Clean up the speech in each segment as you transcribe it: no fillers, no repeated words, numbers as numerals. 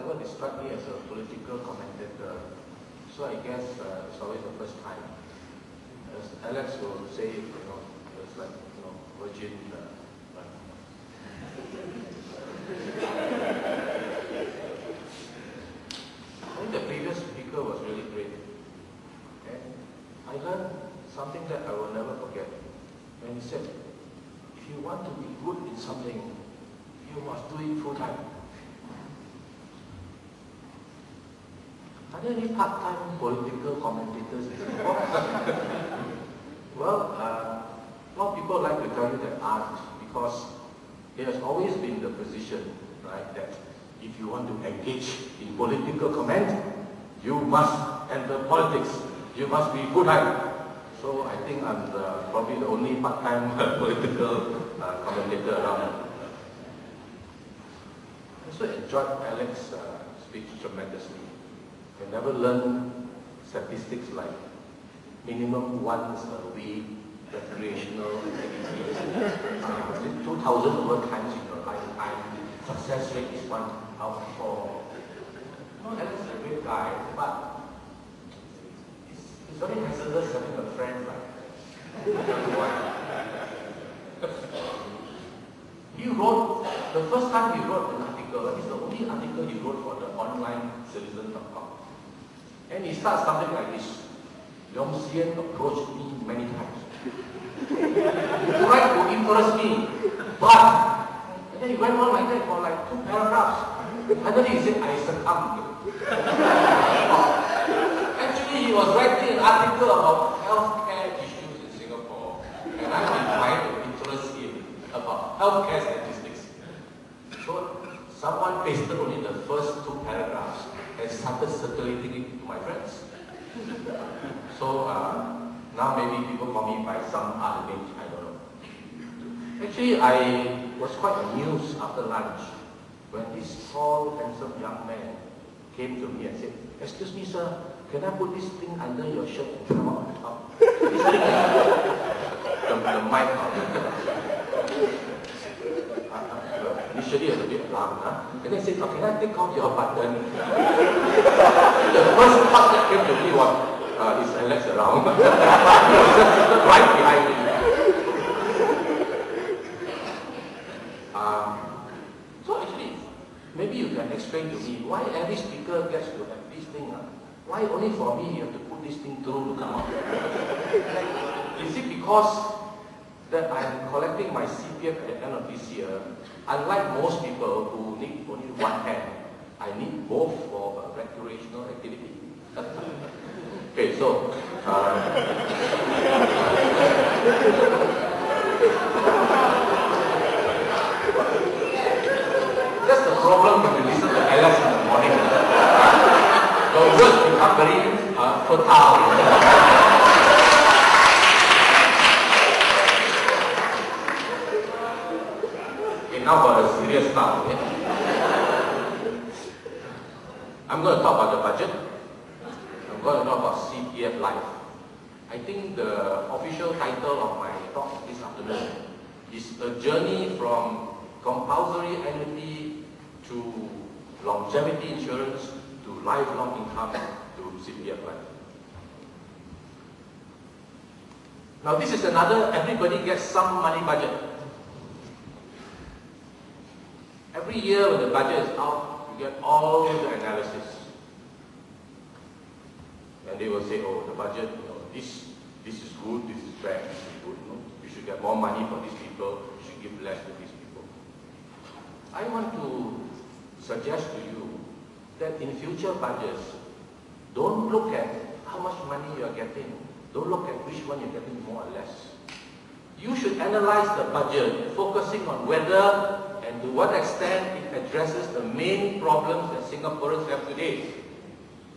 never described me as a political commentator, so I guess it's always the first time. As Alex will say, it's like, virgin. I think the previous speaker was really great. Okay? I learned something that I will never forget. When he said, if you want to be good in something, you must do it full time. Are there any part-time political commentators in Singapore? Well, a lot of people like to tell you that aren't, because it has always been the position, right, that if you want to engage in political comment, you must enter politics. You must be full-time. So I think I'm probably the only part-time political commentator around. I also enjoyed Alex's speech tremendously. I never learned statistics like minimum once a week, recreational activities, 2,000 over times in your lifetime, success rate is 1 out of 4. Alex is a great guy, but it's very hazardous having a friend like he wrote, the first time he wrote an article, it's the only article he wrote for the online citizen.com. And he starts something like this. Yong Xian approached me many times. He tried to impress me, but, and then he went on like that for like 2 paragraphs. Finally he said, I succumbed. Actually, he was writing an article about healthcare issues in Singapore, and I've been trying to interest him about healthcare statistics. So someone pasted only the first 2 paragraphs and started circulating it to my friends. So now maybe people call me by some other name, I don't know. Actually, I was quite amused after lunch when this tall, handsome young man came to me and said, excuse me sir, can I put this thing under your shirt and come out on top? This thing is the mic out. Initially, I was a bit alarmed, and then he said, oh, can I take off your button? The first thought that came to me was, is Alex around? He was just right behind me. So actually, maybe you can explain to me why every speaker gets to have this thing. Why only for me you have to put this thing through to come out? Is it because that I'm collecting my CPF at the end of this year? Unlike most people who need only one hand, I need both for recreational activity. Okay, so that's the problem when you listen to Alex in the morning. The words become very fertile. Now for the serious stuff. Okay? I'm going to talk about the budget. I'm going to talk about CPF Life. I think the official title of my talk this afternoon is a journey from compulsory annuity to longevity insurance to lifelong income to CPF Life. Now this is another, everybody gets some money budget. Every year when the budget is out, you get all the analysis. And they will say, oh, the budget, this is good, this is bad, this is good. You should get more money for these people, you should give less to these people. I want to suggest to you that in future budgets, don't look at how much money you are getting. Don't look at which one you're getting more or less. You should analyze the budget, focusing on whether and to what extent it addresses the main problems that Singaporeans have today.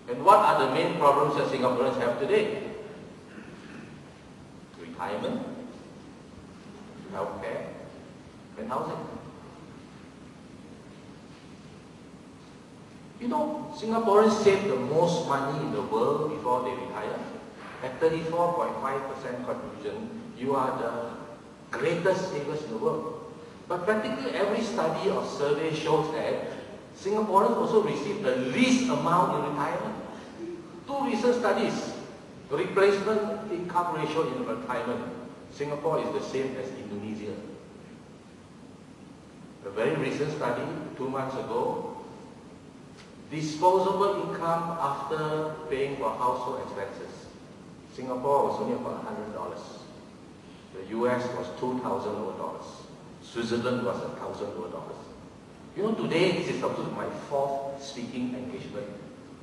And what are the main problems that Singaporeans have today? Retirement, healthcare, and housing. You know, Singaporeans save the most money in the world before they retire. At 34.5% contribution, you are the greatest savers in the world. But practically every study or survey shows that Singaporeans also receive the least amount in retirement. Two recent studies, replacement income ratio in retirement. Singapore is the same as Indonesia. A very recent study, 2 months ago, disposable income after paying for household expenses. Singapore was only about $100. The US was $2,000. Switzerland was $1,000. You know, today this is supposed to be my 4th speaking engagement.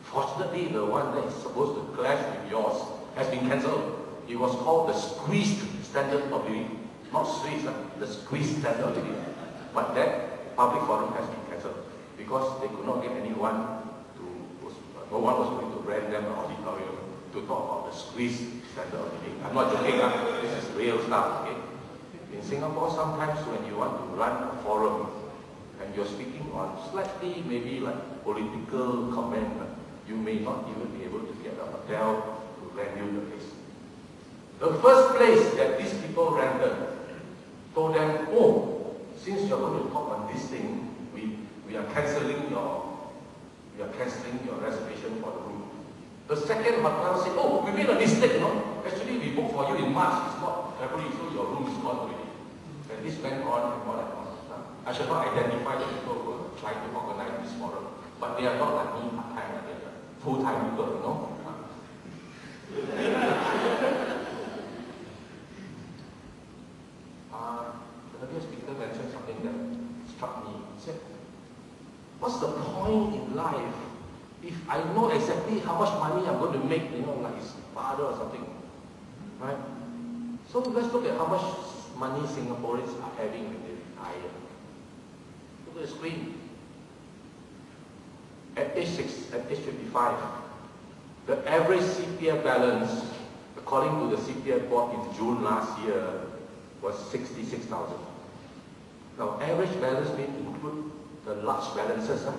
Fortunately, the one that is supposed to clash with yours has been cancelled. It was called the squeezed standard of living. Not Swiss, the squeezed standard of living. But that public forum has been cancelled because they could not get anyone to, no one was going to rent them an auditorium to talk about the squeezed standard of living. I'm not joking, this is real stuff. Okay? In Singapore, sometimes when you want to run a forum and you're speaking on slightly maybe like political comment, you may not even be able to get a hotel to rent you the place. The first place that these people rented told them, oh, since you're going to talk on this thing, we are cancelling your reservation for the room. The second hotel said, oh, we made a mistake, no? Actually, we booked for you in March, it's not February, so your room is gone already. And this went on and on and on. I shall not identify the people who are trying to organize this forum, but they are not like me, part-time, they are full-time people, you know? The earlier speaker mentioned something that struck me. He said, what's the point in life if I know exactly how much money I'm going to make, you know, like his father or something, right? So let's look at how much money Singaporeans are having when they retire. Look at the screen. At age 55, the average CPF balance, according to the CPF board in June last year, was 66,000. Now, average balance may include the large balances. Huh?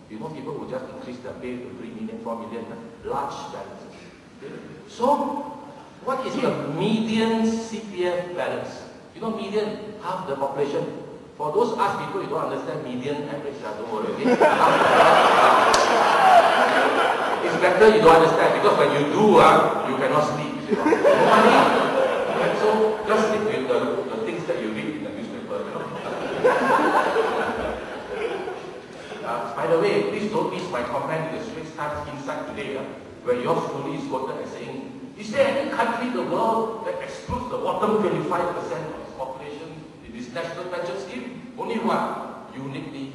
You know, people who just increase their pay to 3 million, 4 million, large balances. So, what is the median CPF balance? You know, median, half the population. For those us people, you don't understand median, average, don't worry. Okay? It's better you don't understand, because when you do, you cannot sleep. You know? No money. So, just stick with the things that you read in the newspaper. You know? By the way, please don't miss my comment in the Swiss Times Insight today, where yours truly is quoted as saying, is there any country in the world that excludes the bottom 25% of its population in this national pension scheme? Only one, uniquely